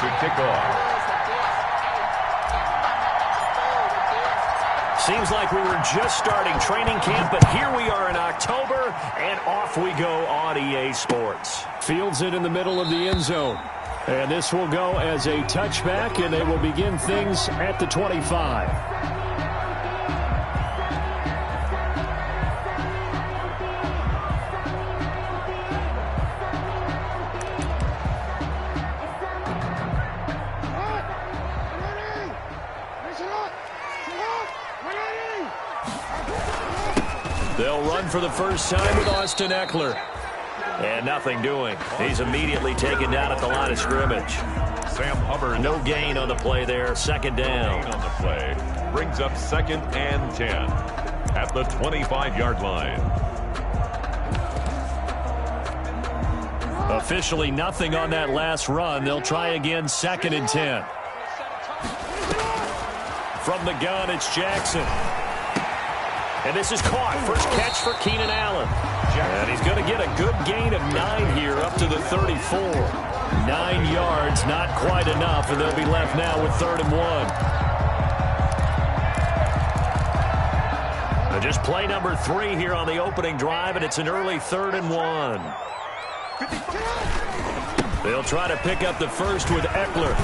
to kick off. Seems like we were just starting training camp, but here we are in October, and off we go on EA Sports. Fields it in the middle of the end zone. And this will go as a touchback, and they will begin things at the 25. They'll run for the first time with Austin Eckler. And nothing doing. He's immediately taken down at the line of scrimmage. Sam Hubbard. No gain on the play there. Second down. On the play. Brings up 2nd and 10 at the 25-yard line. Officially nothing on that last run. They'll try again 2nd and 10. From the gun, it's Jackson. And this is caught. First catch for Keenan Allen. And he's going to get a good gain of 9 here up to the 34. 9 yards, not quite enough, and they'll be left now with 3rd and 1. Just play number 3 here on the opening drive, and it's an early 3rd and 1. They'll try to pick up the first with Eckler.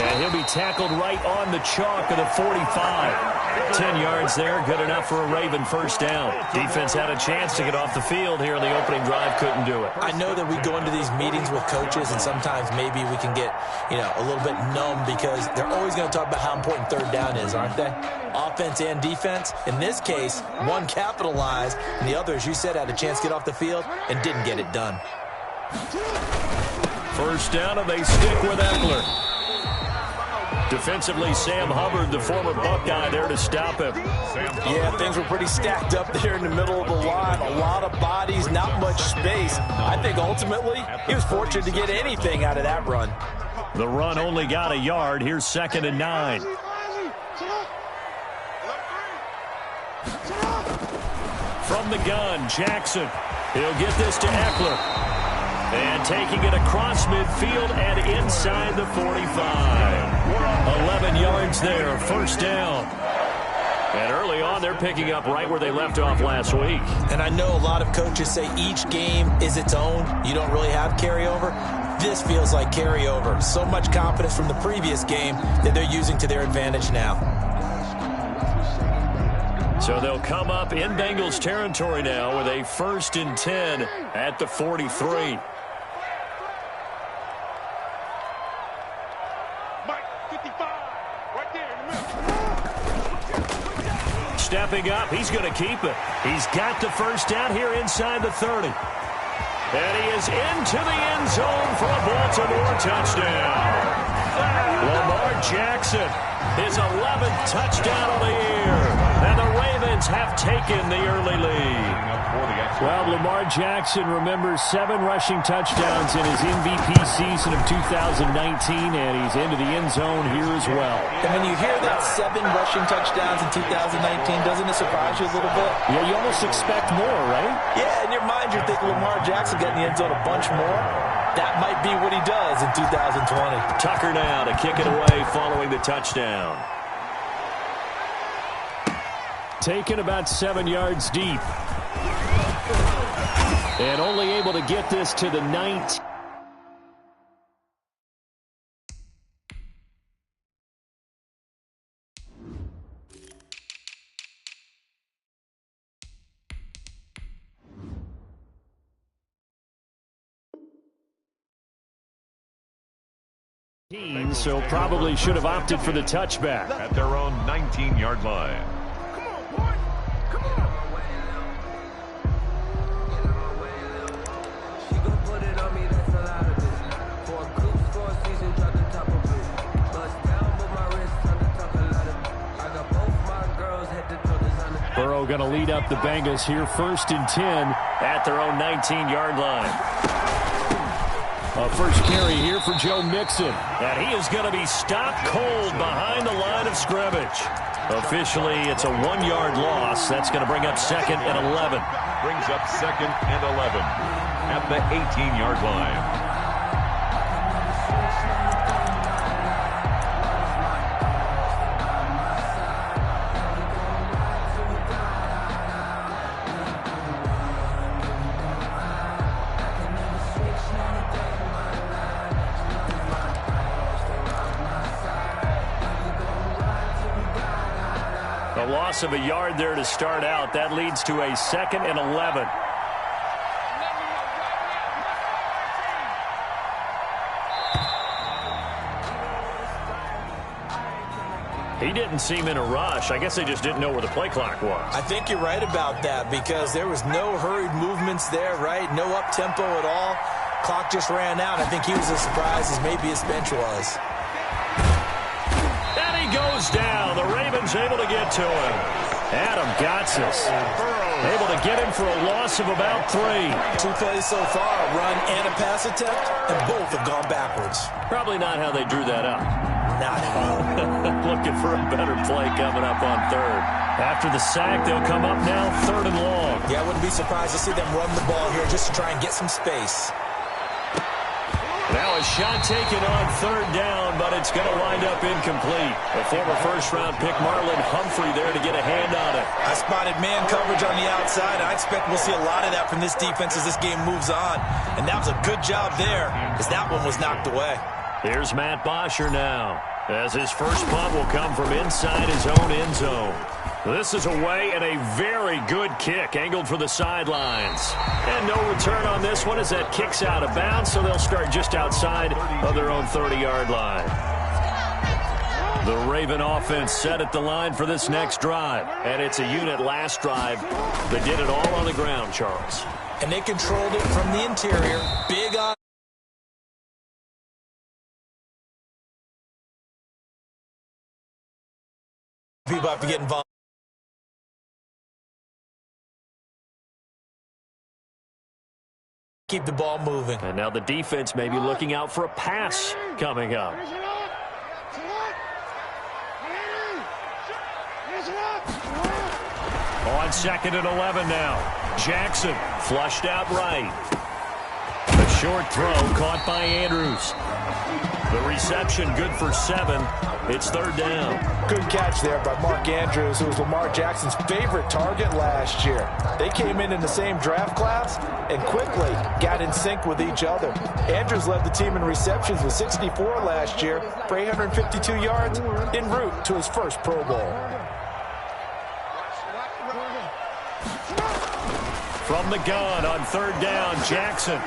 And he'll be tackled right on the chalk of the 45. 10 yards there, good enough for a Raven first down. Defense had a chance to get off the field here in the opening drive, couldn't do it. I know that we go into these meetings with coaches, and sometimes maybe we can get, a little bit numb because they're always going to talk about how important 3rd down is, aren't they? Offense and defense. In this case, one capitalized, and the other, as you said, had a chance to get off the field and didn't get it done. First down, and they stick with Eckler. Defensively, Sam Hubbard, the former Buckeye, there to stop him. Yeah, things were pretty stacked up there in the middle of the line. A lot of bodies, not much space. I think ultimately he was fortunate to get anything out of that run. The run only got a yard. Here's 2nd and 9. From the gun, Jackson. He'll get this to Eckler. And taking it across midfield and inside the 45. 11 yards there, first down. And early on, they're picking up right where they left off last week. And I know a lot of coaches say each game is its own. You don't really have carryover. This feels like carryover. So much confidence from the previous game that they're using to their advantage now. So they'll come up in Bengals territory now with a 1st and 10 at the 43. Stepping up, he's going to keep it. He's got the first down here inside the 30. And he is into the end zone for a Baltimore touchdown. Lamar Jackson, his 11th touchdown of the year. And the Ravens have taken the early lead. Well, Lamar Jackson remembers 7 rushing touchdowns in his MVP season of 2019, and he's into the end zone here as well. And when you hear that 7 rushing touchdowns in 2019, doesn't it surprise you a little bit? Yeah, you almost expect more, right? Yeah, in your mind you're thinking Lamar Jackson got in the end zone a bunch more. That might be what he does in 2020. Tucker now to kick it away following the touchdown. Taken about 7 yards deep. And only able to get this to the 19. So probably should have opted for the touchback. At their own 19-yard line. Burrow going to lead up the Bengals here, 1st and 10 at their own 19-yard line. A first carry here for Joe Mixon. And he is going to be stopped cold behind the line of scrimmage. Officially, it's a 1-yard loss. That's going to bring up 2nd and 11. Brings up 2nd and 11 at the 18-yard line. A loss of a yard there to start out. That leads to a 2nd and 11. He didn't seem in a rush. I guess they just didn't know where the play clock was. I think you're right about that because there was no hurried movements there, right? No up-tempo at all. Clock just ran out. I think he was as surprised as maybe his bench was. And he goes down. The Ravens able to get to him. Adam Gotsis able to get him for a loss of about 3. 2 plays so far, a run and a pass attempt, and both have gone backwards. Probably not how they drew that up. Not at all. Looking for a better play coming up on 3rd. After the sack, they'll come up now 3rd and long. Yeah, I wouldn't be surprised to see them run the ball here just to try and get some space. Now a shot taken on 3rd down, but it's going to wind up incomplete. A former first-round pick, Marlon Humphrey, there to get a hand on it. I spotted man coverage on the outside. I expect we'll see a lot of that from this defense as this game moves on. And that was a good job there as that one was knocked away. Here's Matt Bosher now, as his first punt will come from inside his own end zone. This is away and a very good kick, angled for the sidelines. And no return on this one as that kick's out of bounds, so they'll start just outside of their own 30-yard line. The Raven offense set at the line for this next drive. And it's a unit last drive that did it all on the ground, Charles. And they controlled it from the interior. Big on. People have to get involved. Keep the ball moving. And now the defense may be looking out for a pass coming up. On 2nd and 11 now. Jackson flushed out right. A short throw caught by Andrews. The reception good for 7. It's 3rd down. Good catch there by Mark Andrews, who was Lamar Jackson's favorite target last year. They came in the same draft class and quickly got in sync with each other. Andrews led the team in receptions with 64 last year for 852 yards en route to his first Pro Bowl. From the gun on 3rd down, Jackson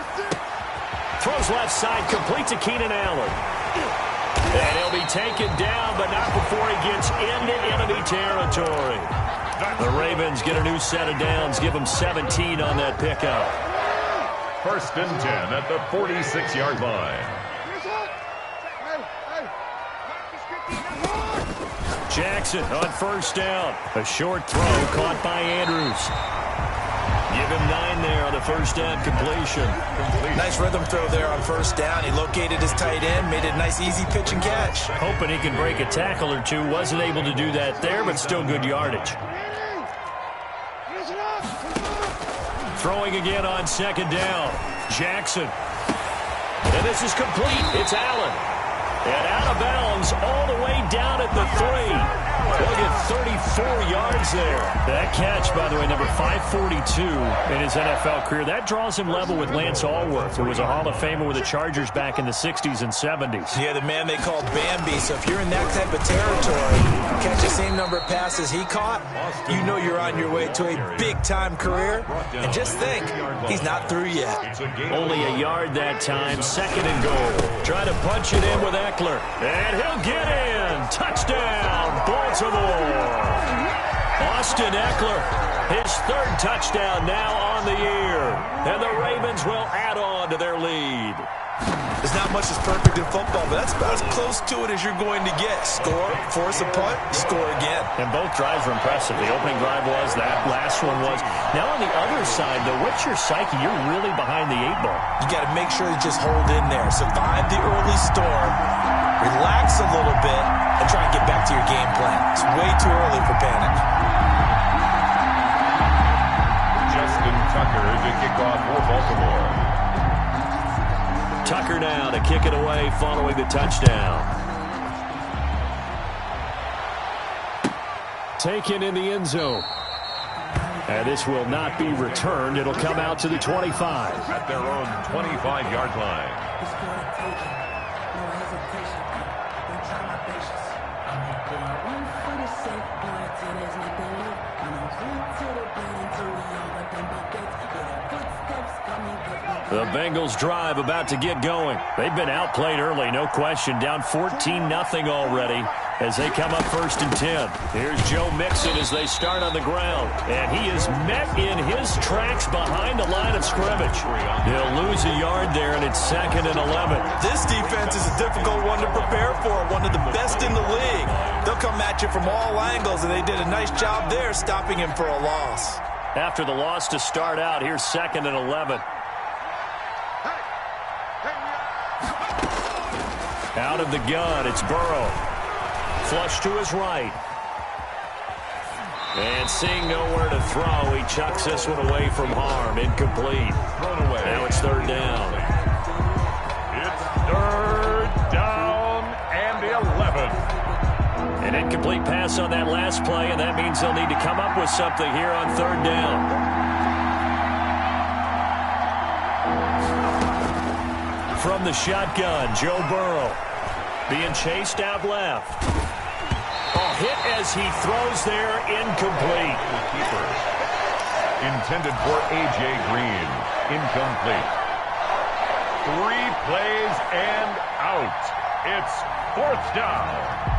throws left side, complete to Keenan Allen. And he'll be taken down, but not before he gets into enemy territory. The Ravens get a new set of downs, give them 17 on that pickup. 1st and 10 at the 46-yard line. Jackson on 1st down. A short throw caught by Andrews. Give him 9 there on the 1st down completion. Nice rhythm throw there on 1st down. He located his tight end, made it a nice easy pitch and catch. Hoping he can break a tackle or two. Wasn't able to do that there, but still good yardage. Throwing again on 2nd down. Jackson. And this is complete. It's Allen. And out of bounds all the way down at the 3. They'll get 34 yards there. That catch, by the way, number 542 in his NFL career. That draws him level with Lance Allworth, who was a Hall of Famer with the Chargers back in the 60s and 70s. Yeah, the man they called Bambi. So if you're in that type of territory, catch the same number of passes he caught, you know you're on your way to a big-time career. And just think, he's not through yet. Only a yard that time, 2nd and goal. Try to punch it in with Eckler. And he'll get in. Touchdown, Baltimore. Austin Eckler, his 3rd touchdown now on the year. And the Ravens will add on to their lead. There's not much that's perfect in football, but that's about as close to it as you're going to get. Score, force a punt, score again. And both drives were impressive. The opening drive was, that last one was. Now on the other side, though, what's your psyche? You're really behind the 8 ball. You got to make sure you just hold in there. Survive the early storm, relax a little bit, and try and get back to your game plan. It's way too early for panic. Justin Tucker to kick off for Baltimore. Tucker now to kick it away following the touchdown. Taken in the end zone. And this will not be returned. It'll come out to the 25. At their own 25-yard line. The Bengals drive about to get going. They've been outplayed early, no question. Down 14-0 already as they come up 1st and 10. Here's Joe Mixon as they start on the ground. And he is met in his tracks behind the line of scrimmage. He'll lose a yard there, and it's 2nd and 11. This defense is a difficult one to prepare for, one of the best in the league. They'll come at you from all angles, and they did a nice job there stopping him for a loss. After the loss to start out, here's 2nd and 11. Out of the gun, it's Burrow. Flush to his right. And seeing nowhere to throw, he chucks this one away from harm. Incomplete. Thrown away. Now it's 3rd down. It's 3rd down and 11. An incomplete pass on that last play, and that means they'll need to come up with something here on 3rd down. From the shotgun, Joe Burrow being chased out left. A hit as he throws there, incomplete. Intended for A.J. Green. Incomplete. 3 plays and out. It's 4th down.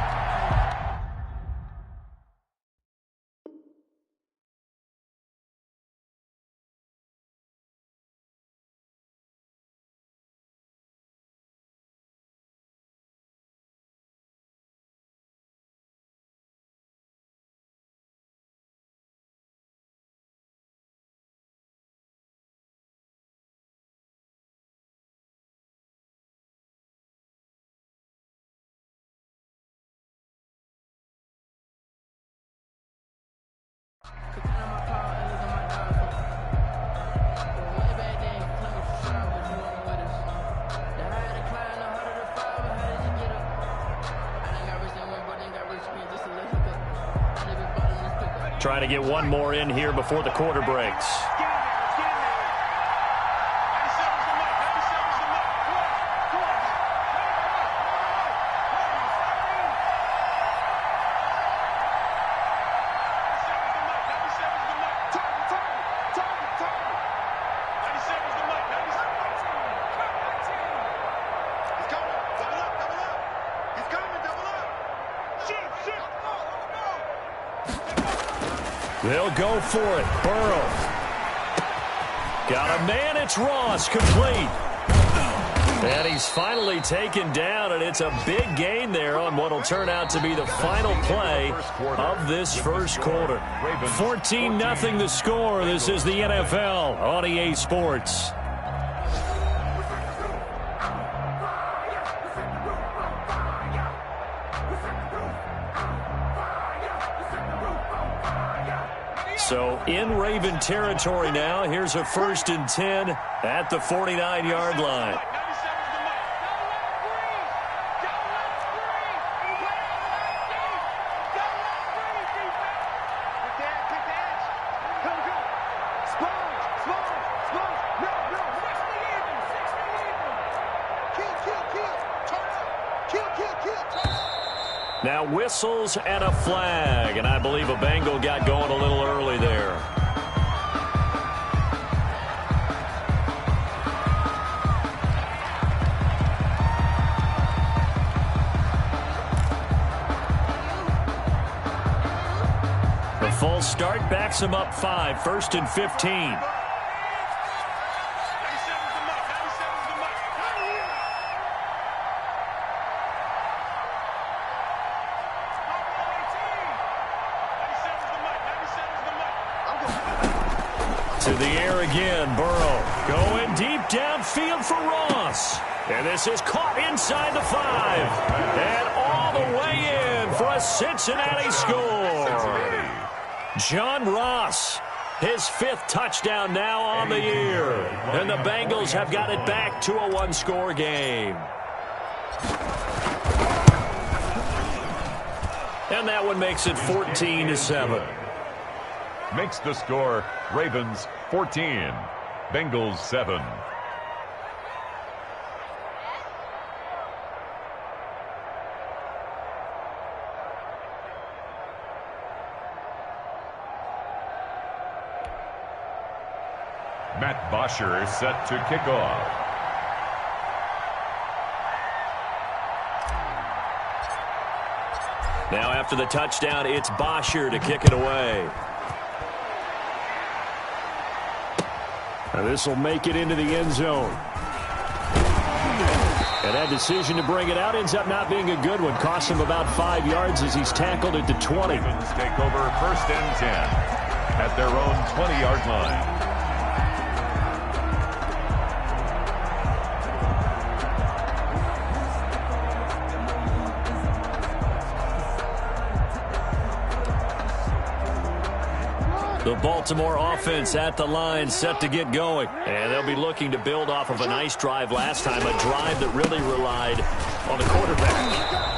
Trying to get one more in here before the quarter breaks. They'll go for it. Burrow. Got a man. It's Ross. Complete. And he's finally taken down, and it's a big gain there on what will turn out to be the final play of this first quarter. 14-0 the score. This is the NFL on EA Sports. So in Raven territory now. Here's a 1st and 10 at the 49-yard line. Now whistles and a flag, and I believe a Bengal got going a little early there. The false start backs him up 5, 1st and 15. To the air again, Burrow going deep downfield for Ross. And this is caught inside the 5. And all the way in for a Cincinnati score. John Ross, his 5th touchdown now on the year. And the Bengals have got it back to a 1-score game. And that one makes it 14-7. Makes the score Ravens 14, Bengals 7. Matt Bosher is set to kick off. Now after the touchdown, it's Bosher to kick it away. This will make it into the end zone. And that decision to bring it out ends up not being a good one. Costs him about 5 yards as he's tackled it to 20. Ravens take over 1st and 10 at their own 20-yard line. The Baltimore offense at the line, set to get going. And they'll be looking to build off of a nice drive last time, a drive that really relied on the quarterback.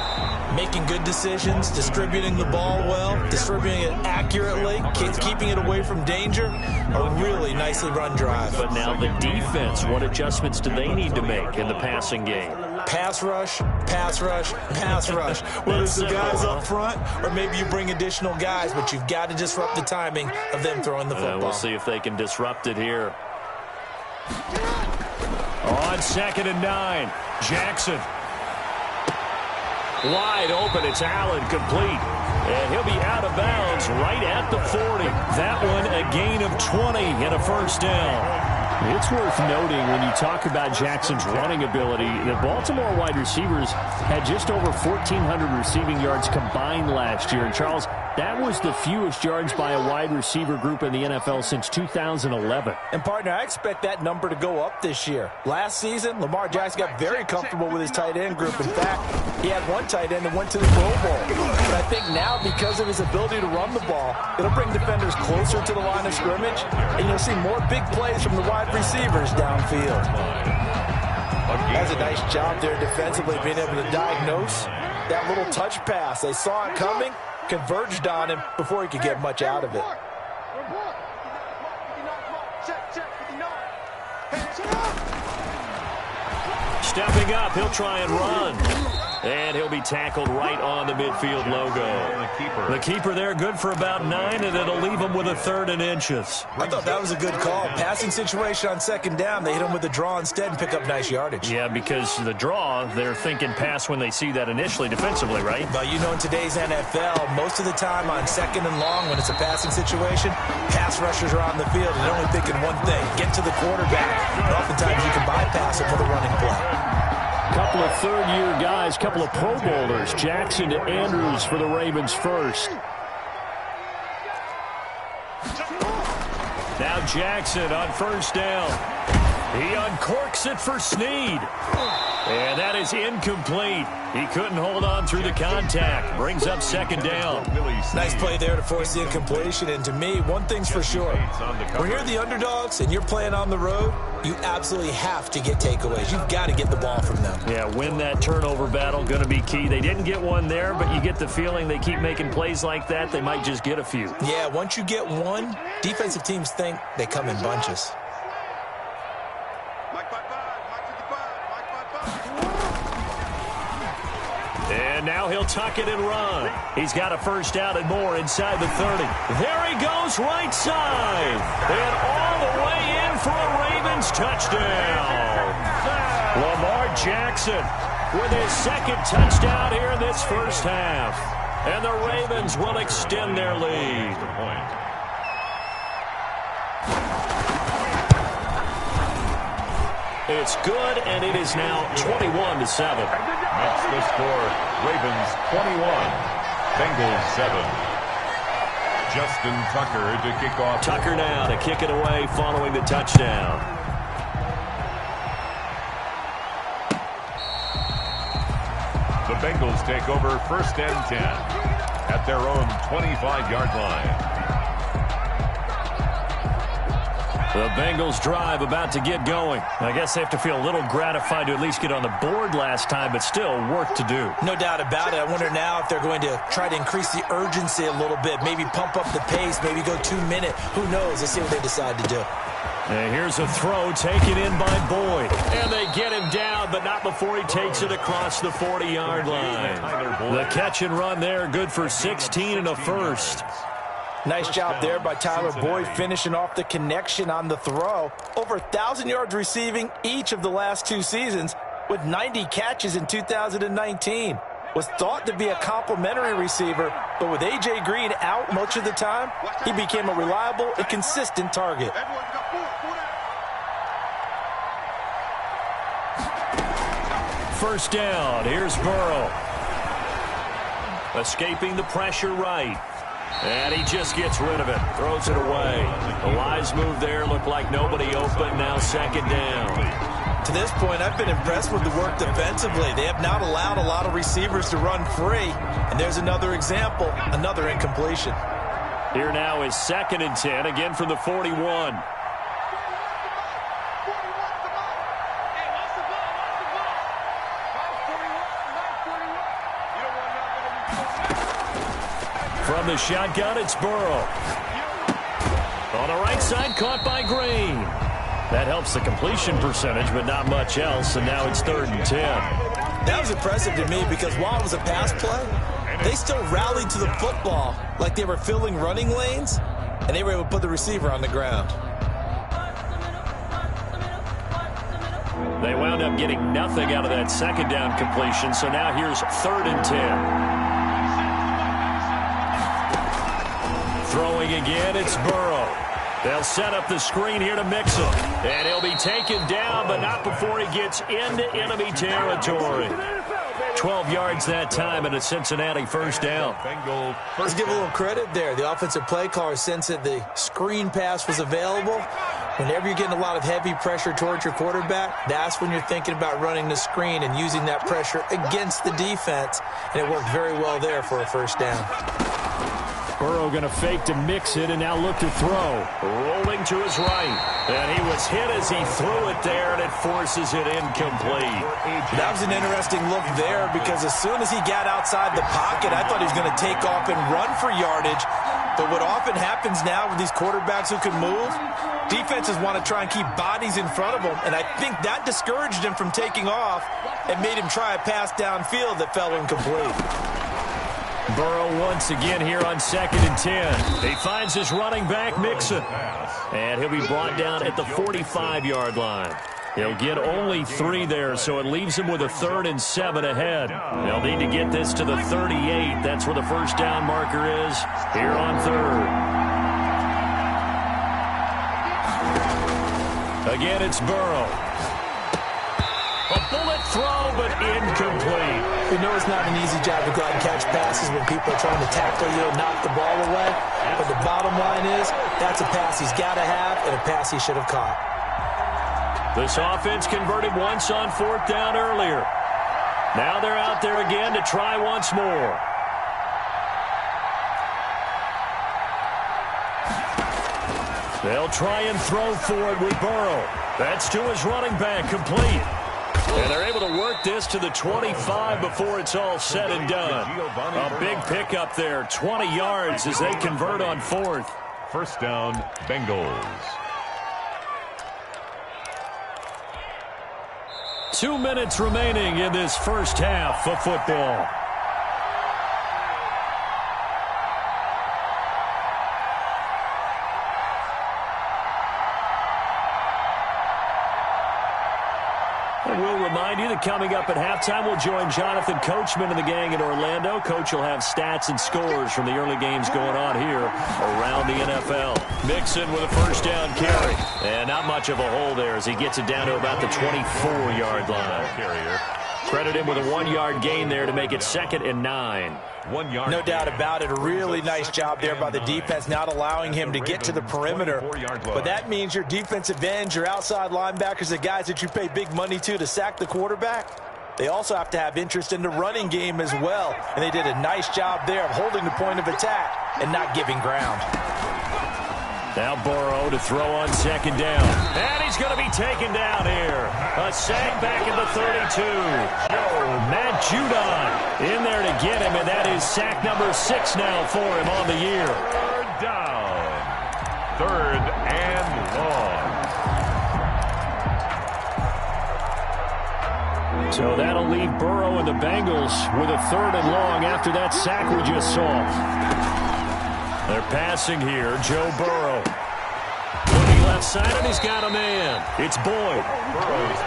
Making good decisions, distributing the ball well, distributing it accurately, keeping it away from danger. A really nicely run drive. But now the defense, what adjustments do they need to make in the passing game? Pass rush, pass rush, pass rush. Whether it's the guys up front or maybe you bring additional guys, but you've got to disrupt the timing of them throwing the football. We'll see if they can disrupt it here. On 2nd and 9, Jackson. Wide open, it's Allen, complete. And he'll be out of bounds right at the 40. That one a gain of 20 and a first down. It's worth noting when you talk about Jackson's running ability, the Baltimore wide receivers had just over 1,400 receiving yards combined last year. And Charles, that was the fewest yards by a wide receiver group in the NFL since 2011. And partner, I expect that number to go up this year. Last season, Lamar Jackson got very comfortable with his tight end group. In fact, he had one tight end that went to the Pro Bowl. But I think now, because of his ability to run the ball, it'll bring defenders closer to the line of scrimmage, and you'll see more big plays from the wide receivers downfield. That's a nice job there defensively, being able to diagnose that little touch pass. They saw it coming, converged on him before he could get much out of it. Stepping up, he'll try and run. And he'll be tackled right on the midfield logo. The keeper there good for about 9, and it'll leave him with a 3rd and inches. I thought that was a good call. Passing situation on 2nd down. They hit him with the draw instead and pick up nice yardage. Yeah, because the draw, they're thinking pass when they see that initially defensively, right? But you know, in today's NFL, most of the time on 2nd and long, when it's a passing situation, pass rushers are on the field and they're only thinking one thing, get to the quarterback. And oftentimes you can bypass it with a running play. Couple of 3rd-year guys, couple of Pro Bowlers. Jackson to Andrews for the Ravens first. Now Jackson on 1st down. He uncorks it for Snead. And that is incomplete. He couldn't hold on through the contact. Brings up 2nd down. Nice play there to force the incompletion. And to me, one thing's for sure. When you're the underdogs and you're playing on the road, you absolutely have to get takeaways. You've got to get the ball from them. Yeah, win that turnover battle, going to be key. They didn't get one there, but you get the feeling they keep making plays like that, they might just get a few. Yeah, once you get one, defensive teams think they come in bunches. And now he'll tuck it and run. He's got a 1st down and more inside the 30. There he goes, right side. And all the way in for a Ravens touchdown. Lamar Jackson with his 2nd touchdown here in this first half. And the Ravens will extend their lead. It's good, and it is now 21-7. That's the score. Ravens 21, Bengals 7. Justin Tucker to kick off. Tucker now to kick it away following the touchdown. The Bengals take over 1st and 10 at their own 25-yard line. The Bengals drive about to get going. I guess they have to feel a little gratified to at least get on the board last time, but still work to do. No doubt about it. I wonder now if they're going to try to increase the urgency a little bit, maybe pump up the pace, maybe go 2-minute. Who knows? Let's see what they decide to do. And here's a throw taken in by Boyd. And they get him down, but not before he takes it across the 40-yard line. The catch and run there, good for 16 and a first. Nice job there by Tyler Boyd finishing off the connection on the throw. Over 1,000 yards receiving each of the last 2 seasons with 90 catches in 2019. Was thought to be a complimentary receiver, but with A.J. Green out much of the time, he became a reliable and consistent target. First down, here's Burrow. Escaping the pressure right. And he just gets rid of it, throws it away. A wise move there, looked like nobody open, now second down. To this point, I've been impressed with the work defensively. They have not allowed a lot of receivers to run free. And there's another example, another incompletion. Here now is 2nd and 10, again from the 41. From the shotgun, it's Burrow. On the right side, caught by Green. That helps the completion percentage, but not much else, and now it's 3rd and 10. That was impressive to me because while it was a pass play, they still rallied to the football like they were filling running lanes, and they were able to put the receiver on the ground. They wound up getting nothing out of that 2nd down completion, so now here's 3rd and 10. Throwing again, it's Burrow. They'll set up the screen here to mix him. And he'll be taken down, but not before he gets into enemy territory. 12 yards that time and a Cincinnati first down. Let's give a little credit there. The offensive play caller sensed that the screen pass was available. Whenever you're getting a lot of heavy pressure towards your quarterback, that's when you're thinking about running the screen and using that pressure against the defense. And it worked very well there for a first down. Burrow going to fake to mix it and now look to throw. Rolling to his right. And he was hit as he threw it there, and it forces it incomplete. That was an interesting look there because as soon as he got outside the pocket, I thought he was going to take off and run for yardage. But what often happens now with these quarterbacks who can move, defenses want to try and keep bodies in front of them. And I think that discouraged him from taking off and made him try a pass downfield that fell incomplete. Burrow once again here on 2nd and 10. He finds his running back, Mixon. And he'll be brought down at the 45-yard line. He'll get only 3 there, so it leaves him with a 3rd and 7 ahead. They'll need to get this to the 38. That's where the first down marker is here on 3rd. Again, it's Burrow. A bullet throw, but incomplete. We know it's not an easy job to go out and catch passes when people are trying to tackle you and knock the ball away. But the bottom line is, that's a pass he's got to have and a pass he should have caught. This offense converted once on 4th down earlier. Now they're out there again to try once more. They'll try and throw for it with Burrow. That's to his running back, complete. And they're able to work this to the 25 before it's all said and done. A big pickup there, 20 yards as they convert on 4th. First down, Bengals. 2 minutes remaining in this first half of football. We'll remind you that coming up at halftime, we'll join Jonathan Coachman and the gang in Orlando. Coach will have stats and scores from the early games going on here around the NFL. Mixon with a first down carry. And not much of a hole there as he gets it down to about the 24-yard line. Credit him with a 1-yard gain there to make it 2nd and 9. 1 yard. No doubt about it. A really nice job there by the defense, not allowing him to get to the perimeter. But that means your defensive ends, your outside linebackers, the guys that you pay big money to sack the quarterback, they also have to have interest in the running game as well. And they did a nice job there of holding the point of attack and not giving ground. Now Burrow to throw on 2nd down. And he's going to be taken down here. A sack back at the 32. Matt Judon in there to get him, and that is sack number 6 now for him on the year. 3rd down. 3rd and long. So that'll leave Burrow and the Bengals with a 3rd and long after that sack we just saw. They're passing here. Joe Burrow. Looking left side, and he's got a man. It's Boyd.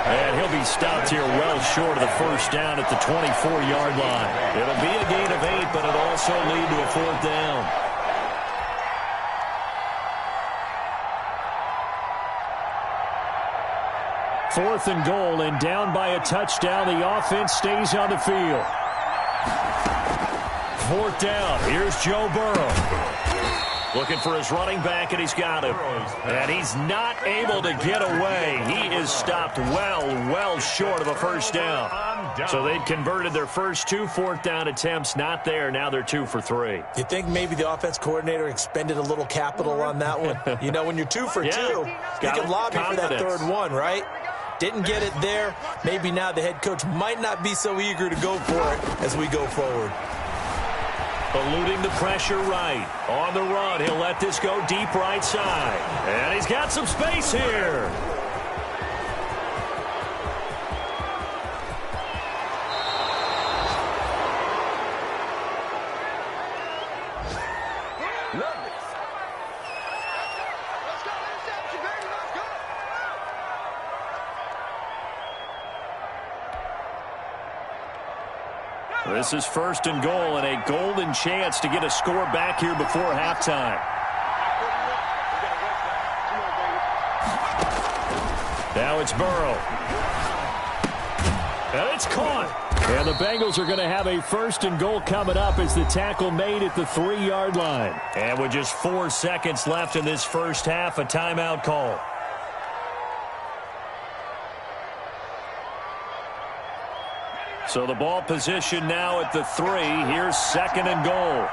And he'll be stopped here well short of the first down at the 24-yard line. It'll be a gain of 8, but it'll also lead to a 4th down. Fourth and goal, and down by a touchdown. The offense stays on the field. 4th down. Here's Joe Burrow. Looking for his running back, and he's got him. And he's not able to get away. He is stopped well short of a first down. So they'd converted their first 2 4th down attempts. Not there. Now they're 2 for 3. You think maybe the offense coordinator expended a little capital on that one? You know, when you're 2 for 2, you can lobby for that 3rd one, right? Didn't get it there. Maybe now the head coach might not be so eager to go for it as we go forward. Eluding the pressure right. On the run, he'll let this go deep right side. And he's got some space here. This is 1st and goal, and a golden chance to get a score back here before halftime. Now it's Burrow. And it's caught. And the Bengals are going to have a 1st and goal coming up as the tackle made at the 3-yard line. And with just 4 seconds left in this first half, a timeout call. So the ball position now at the 3. Here's 2nd and goal.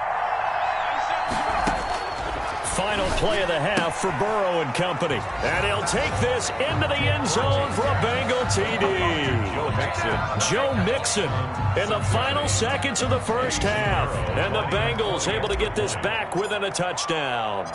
Final play of the half for Burrow and company. And he'll take this into the end zone for a Bengal TD. Joe Mixon in the final seconds of the first half. And the Bengals able to get this back within a touchdown.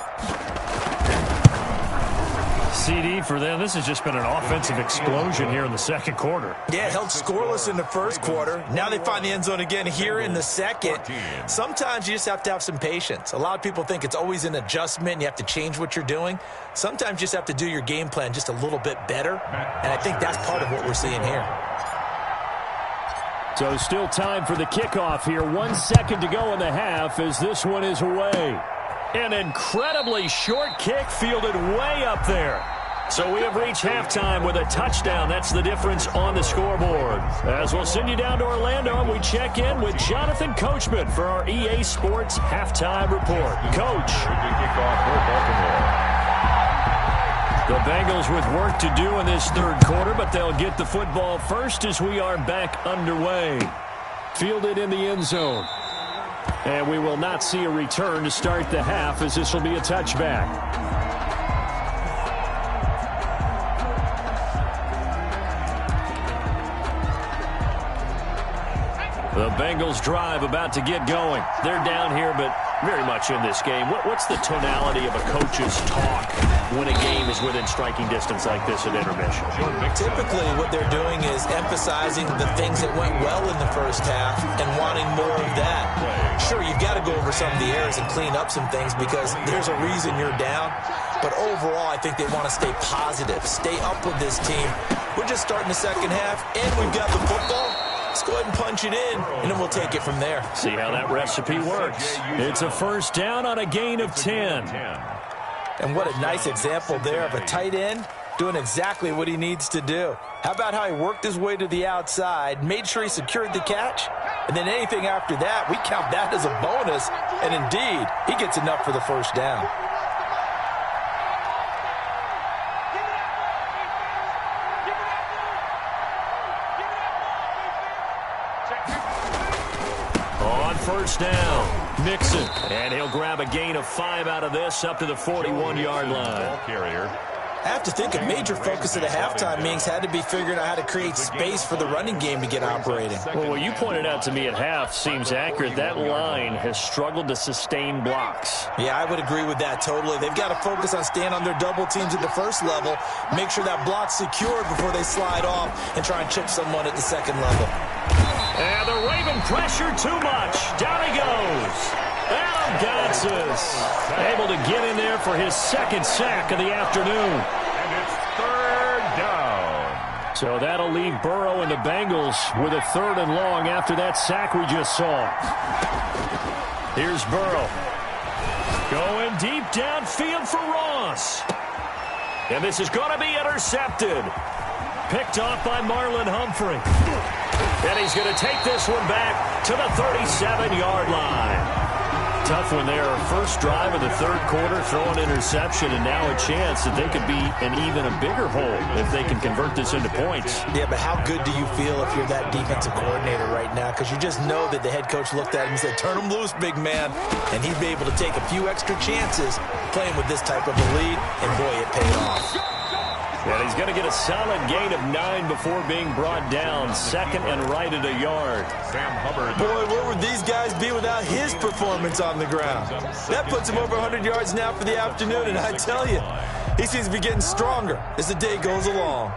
CD for them. This has just been an offensive explosion here in the second quarter. Yeah, held scoreless in the first quarter. Now they find the end zone again here in the second. Sometimes you just have to have some patience. A lot of people think it's always an adjustment. You have to change what you're doing. Sometimes you just have to do your game plan just a little bit better. And I think that's part of what we're seeing here. So still time for the kickoff here. 1 second to go in the half as this one is away. An incredibly short kick fielded way up there. So we have reached halftime with a touchdown. That's the difference on the scoreboard. As we'll send you down to Orlando, we check in with Jonathan Coachman for our EA Sports Halftime Report. Coach. The Bengals with work to do in this third quarter, but they'll get the football first as we are back underway. Fielded in the end zone. And we will not see a return to start the half as this will be a touchback. The Bengals drive about to get going. They're down here, but very much in this game. What's the tonality of a coach's talk when a game is within striking distance like this at intermission? Typically, what they're doing is emphasizing the things that went well in the first half and wanting more of that. Sure, you've got to go over some of the errors and clean up some things because there's a reason you're down. But overall, I think they want to stay positive, stay up with this team. We're just starting the second half, and we've got the football. Let's go ahead and punch it in, and then we'll take it from there. See how that recipe works. It's a first down on a gain of 10. And what a nice example there of a tight end doing exactly what he needs to do. How about how he worked his way to the outside, made sure he secured the catch, and then anything after that, we count that as a bonus. And indeed, he gets enough for the first down. First down, Mixon, and he'll grab a gain of 5 out of this up to the 41-yard line. I have to think a major focus of the halftime meetings had to be figuring out how to create space for the running game to get operating. Well, what you pointed out to me at half seems accurate. That line has struggled to sustain blocks. Yeah, I would agree with that totally. They've got to focus on staying on their double teams at the first level, make sure that block's secured before they slide off and try and chip someone at the second level. And the Raven pressure too much. Down he goes. Adam Gotsis. Able to get in there for his second sack of the afternoon. And it's third down. So that'll leave Burrow and the Bengals with a 3rd and long after that sack we just saw. Here's Burrow. Going deep downfield for Ross. And this is going to be intercepted. Picked off by Marlon Humphrey. And he's going to take this one back to the 37-yard line. Tough one there. First drive of the 3rd quarter, throw an interception, and now a chance that they could be in even a bigger hole if they can convert this into points. Yeah, but how good do you feel if you're that defensive coordinator right now? Because you just know that the head coach looked at him and said, turn him loose, big man. And he'd be able to take a few extra chances playing with this type of a lead, and boy, it paid off. And he's going to get a solid gain of 9 before being brought down. 2nd and right at a yard. Sam Hubbard. Boy, where would these guys be without his performance on the ground? That puts him over 100 yards now for the afternoon, and I tell you, he seems to be getting stronger as the day goes along.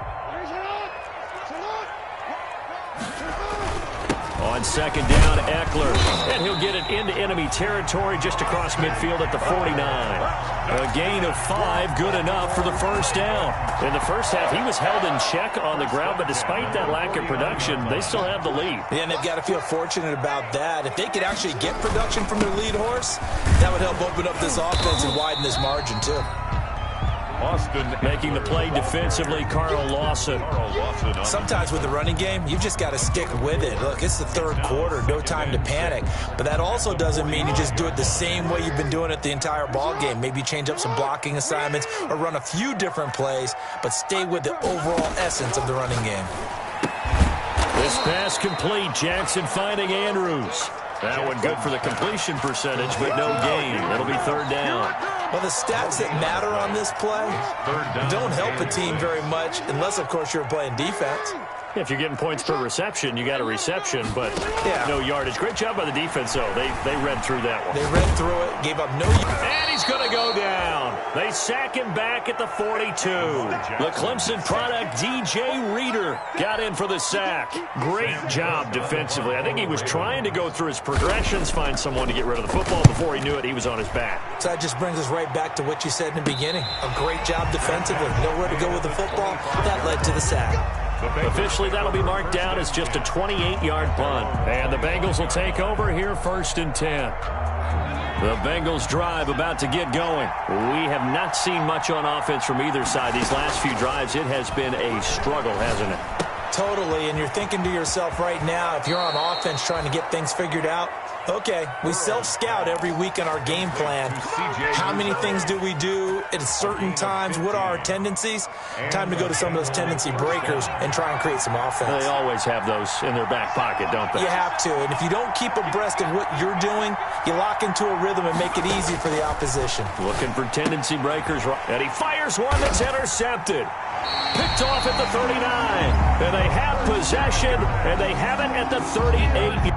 On 2nd down, Eckler. And he'll get it into enemy territory just across midfield at the 49. A gain of 5, good enough for the first down. In the first half, he was held in check on the ground, but despite that lack of production, they still have the lead. Yeah, and they've got to feel fortunate about that. If they could actually get production from their lead horse, that would help open up this offense and widen this margin, too. Austin making the play defensively, Carl Lawson. Sometimes with the running game, you've just got to stick with it. Look, it's the 3rd quarter, no time to panic. But that also doesn't mean you just do it the same way you've been doing it the entire ball game. Maybe change up some blocking assignments or run a few different plays, but stay with the overall essence of the running game. This pass complete. Jackson finding Andrews. That one good for the completion percentage, but no gain. It'll be 3rd down. Well, the stats that matter on this play don't help a team very much unless, of course, you're playing defense. If you're getting points per reception, you got a reception, but no yardage. Great job by the defense, though. They read through that one. They read through it, gave up no yardage. And he's going to go down. They sack him back at the 42. The Clemson product, DJ Reader, got in for the sack. Great job defensively. I think he was trying to go through his progressions, find someone to get rid of the football. Before he knew it, he was on his back. So that just brings us right back to what you said in the beginning. A great job defensively. Nowhere to go with the football. That led to the sack. Officially, that'll be marked down as just a 28-yard punt. And the Bengals will take over here, 1st and 10. The Bengals drive about to get going. We have not seen much on offense from either side. These last few drives, it has been a struggle, hasn't it? Totally, and you're thinking to yourself right now, if you're on offense trying to get things figured out, okay, we self-scout every week in our game plan. How many things do we do at certain times? What are our tendencies? Time to go to some of those tendency breakers and try and create some offense. They always have those in their back pocket, don't they? You have to, and if you don't keep abreast of what you're doing, you lock into a rhythm and make it easy for the opposition. Looking for tendency breakers, and he fires one that's intercepted. Picked off at the 39, and they have possession, and they have it at the 38.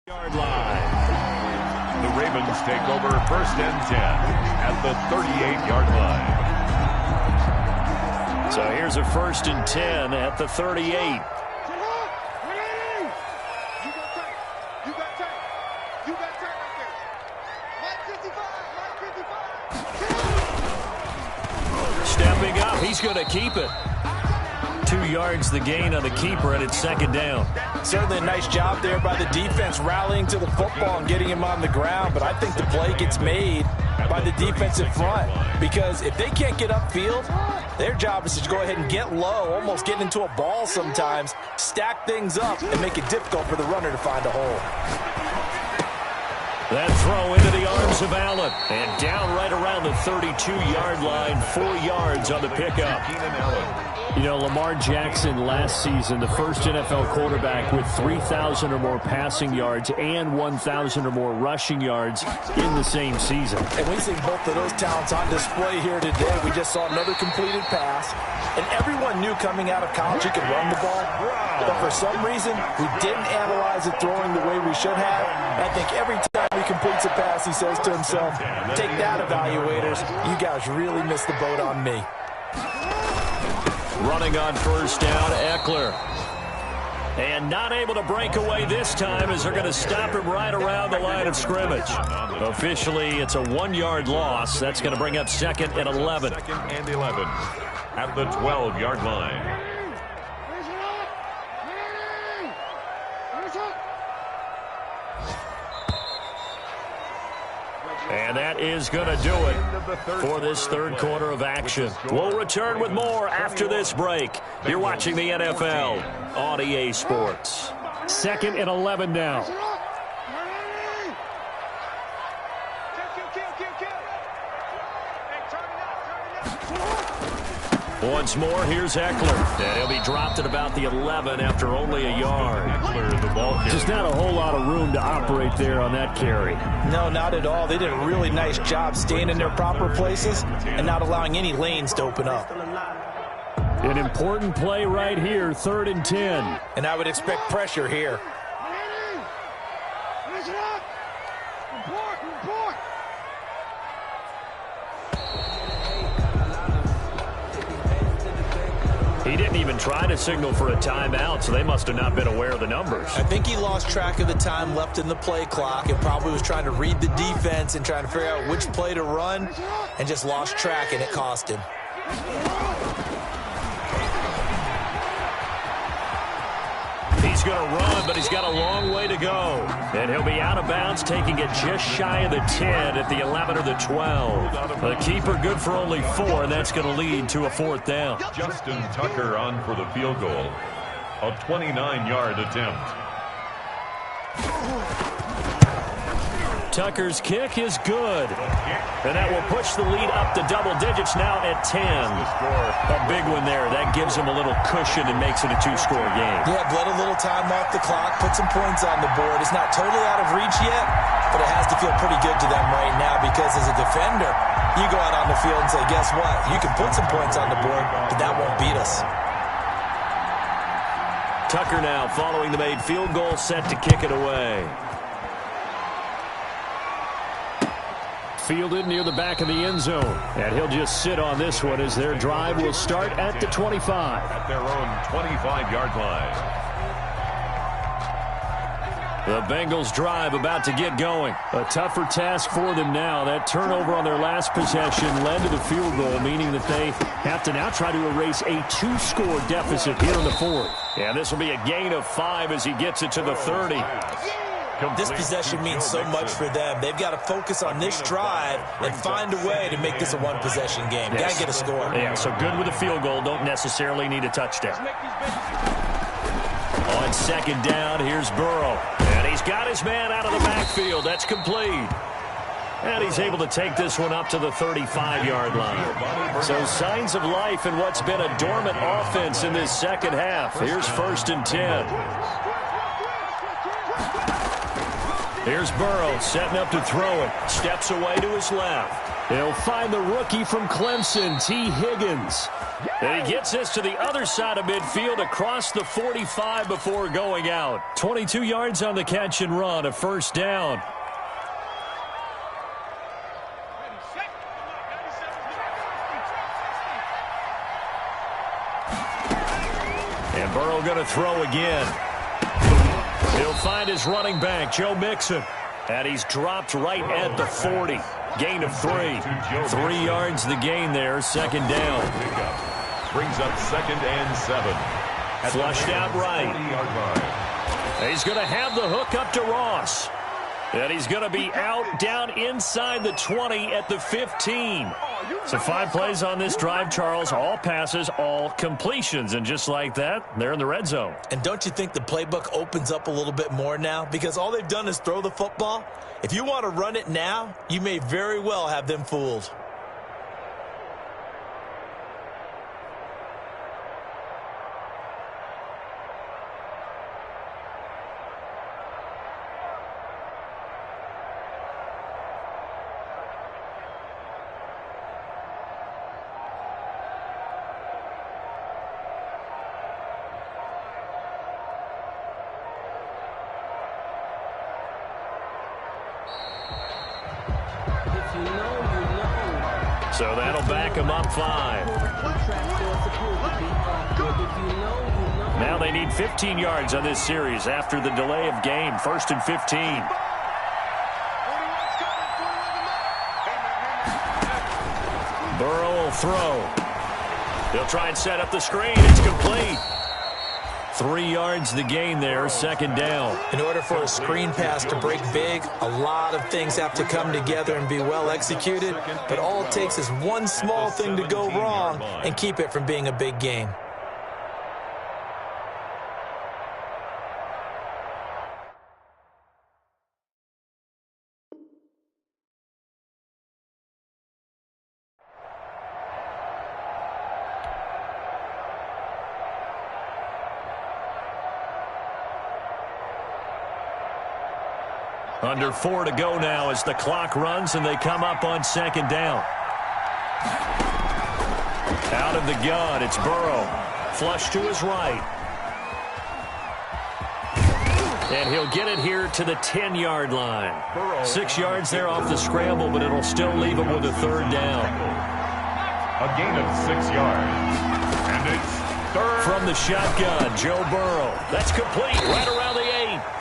Yard line. The Ravens take over 1st and 10 at the 38-yard line. So here's a 1st and 10 at the 38. Stepping up, he's going to keep it. 2 yards the gain on the keeper, and it's 2nd down. Certainly a nice job there by the defense rallying to the football and getting him on the ground, but I think the play gets made by the defensive front because if they can't get upfield, their job is to go ahead and get low, almost get into a ball sometimes, stack things up, and make it difficult for the runner to find a hole. That throw into the arms of Allen. And down right around the 32-yard line, 4 yards on the pickup. You know, Lamar Jackson last season, the first NFL quarterback with 3,000 or more passing yards and 1,000 or more rushing yards in the same season. And we see both of those talents on display here today. We just saw another completed pass. And everyone knew coming out of college he could run the ball. But for some reason, we didn't analyze it throwing the way we should have. And I think every time he completes a pass, he says to himself, take that, evaluators. You guys really missed the boat on me. Running on first down, Eckler. And not able to break away this time as they're going to stop him right around the line of scrimmage. Officially, it's a 1-yard loss. That's going to bring up second and 11. Second and 11 at the 12-yard line. And that is going to do it for this third quarter of action. We'll return with more after this break. You're watching the NFL on EA Sports. Second and 11 now. Once more, here's Eckler. And he'll be dropped at about the 11 after only a yard. Eckler, the ball carrier. Just not a whole lot of room to operate there on that carry. No, not at all. They did a really nice job staying in their proper places and not allowing any lanes to open up. An important play right here, 3rd and 10. And I would expect pressure here. He didn't even try to signal for a timeout, so they must have not been aware of the numbers. I think he lost track of the time left in the play clock and probably was trying to read the defense and trying to figure out which play to run and just lost track, and it cost him. He's going to run, but he's got a long way to go. And he'll be out of bounds, taking it just shy of the 10 at the 11 or the 12. The keeper good for only 4, and that's going to lead to a 4th down. Justin Tucker on for the field goal. A 29-yard attempt. Tucker's kick is good. And that will push the lead up to double digits now at 10. A big one there. That gives him a little cushion and makes it a 2-score game. Yeah, bled a little time off the clock, put some points on the board. It's not totally out of reach yet, but it has to feel pretty good to them right now because as a defender, you go out on the field and say, guess what? You can put some points on the board, but that won't beat us. Tucker now following the made field goal, set to kick it away. Fielded near the back of the end zone. And he'll just sit on this one as their drive will start at the 25. At their own 25-yard line. The Bengals drive about to get going. A tougher task for them now. That turnover on their last possession led to the field goal, meaning that they have to now try to erase a 2-score deficit here in the 4th. Yeah, this will be a gain of 5 as he gets it to the 30. This possession means so much for them. They've got to focus on this drive and find a way to make this a one-possession game. Got to get a score. Yeah, so good with a field goal. Don't necessarily need a touchdown. On second down, here's Burrow. And he's got his man out of the backfield. That's complete. And he's able to take this one up to the 35-yard line. So signs of life in what's been a dormant offense in this second half. Here's 1st and 10. Here's Burrow setting up to throw it. Steps away to his left. They'll find the rookie from Clemson, T. Higgins. And he gets this to the other side of midfield across the 45 before going out. 22 yards on the catch and run, a 1st down. And Burrow going to throw again. He'll find his running back, Joe Mixon. And he's dropped right at the 40. Gain of 3. 3 yards the gain there, 2nd down. Brings up 2nd and 7. Flushed out right. He's going to have the hook up to Ross. And he's going to be out down inside the 20 at the 15. So 5 plays on this drive, Charles. All passes, all completions. And just like that, they're in the red zone. And don't you think the playbook opens up a little bit more now? Because all they've done is throw the football. If you want to run it now, you may very well have them fooled. So that'll back him up 5. Now they need 15 yards on this series after the delay of game. 1st and 15. Burrow will throw. He'll try and set up the screen. It's complete. 3 yards the gain there, 2nd down. In order for a screen pass to break big, a lot of things have to come together and be well executed, but all it takes is one small thing to go wrong and keep it from being a big game. Under 4 to go now as the clock runs and they come up on 2nd down. Out of the gun, it's Burrow. Flush to his right. And he'll get it here to the 10-yard line. 6 yards there off the scramble, but it'll still leave him with a 3rd down. A gain of 6 yards. And it's 3rd. From the shotgun, Joe Burrow. That's complete right around the 8.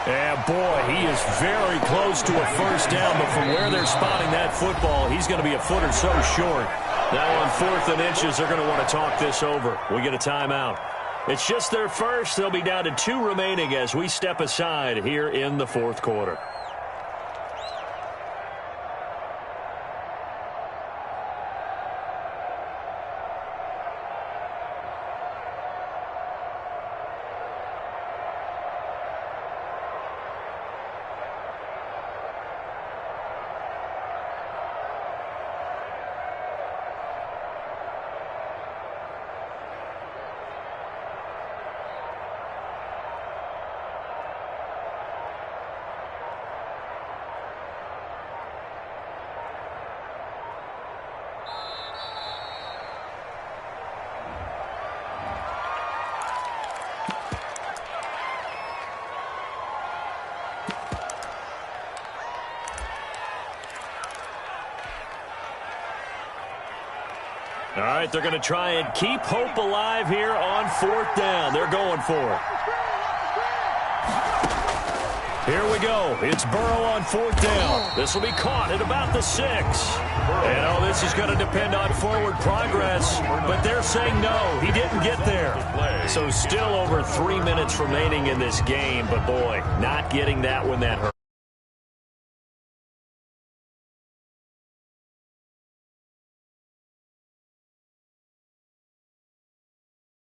And, boy, he is very close to a 1st down, but from where they're spotting that football, he's going to be a foot or so short. Now on 4th and inches, they're going to want to talk this over. We get a timeout. It's just their first. They'll be down to 2 remaining as we step aside here in the 4th quarter. All right, they're going to try and keep hope alive here on 4th down. They're going for it. Here we go. It's Burrow on 4th down. This will be caught at about the 6. And, this is going to depend on forward progress, but they're saying no, he didn't get there. So still over 3 minutes remaining in this game, but, boy, not getting that when that hurt.